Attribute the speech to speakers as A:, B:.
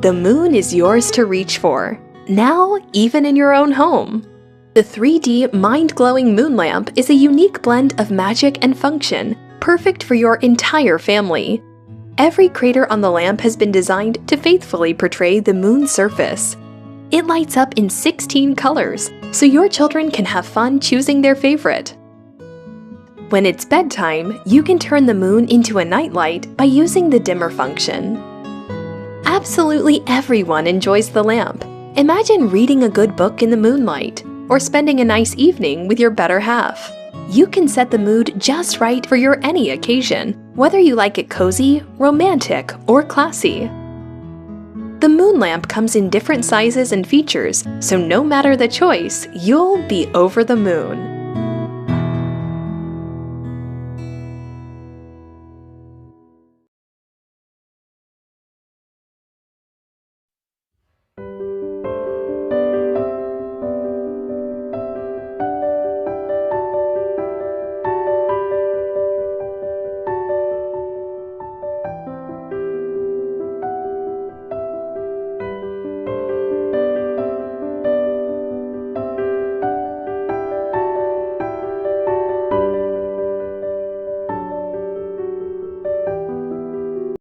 A: The moon is yours to reach for, now even in your own home. The 3D mind-glowing moon lamp is a unique blend of magic and function, perfect for your entire family. Every crater on the lamp has been designed to faithfully portray the moon's surface. It lights up in 16 colors, so your children can have fun choosing their favorite. When it's bedtime, you can turn the moon into a nightlight by using the dimmer function. Absolutely everyone enjoys the lamp. Imagine reading a good book in the moonlight, or spending a nice evening with your better half. You can set the mood just right for your any occasion, whether you like it cozy, romantic, or classy. The moon lamp comes in different sizes and features, so no matter the choice, you'll be over the moon.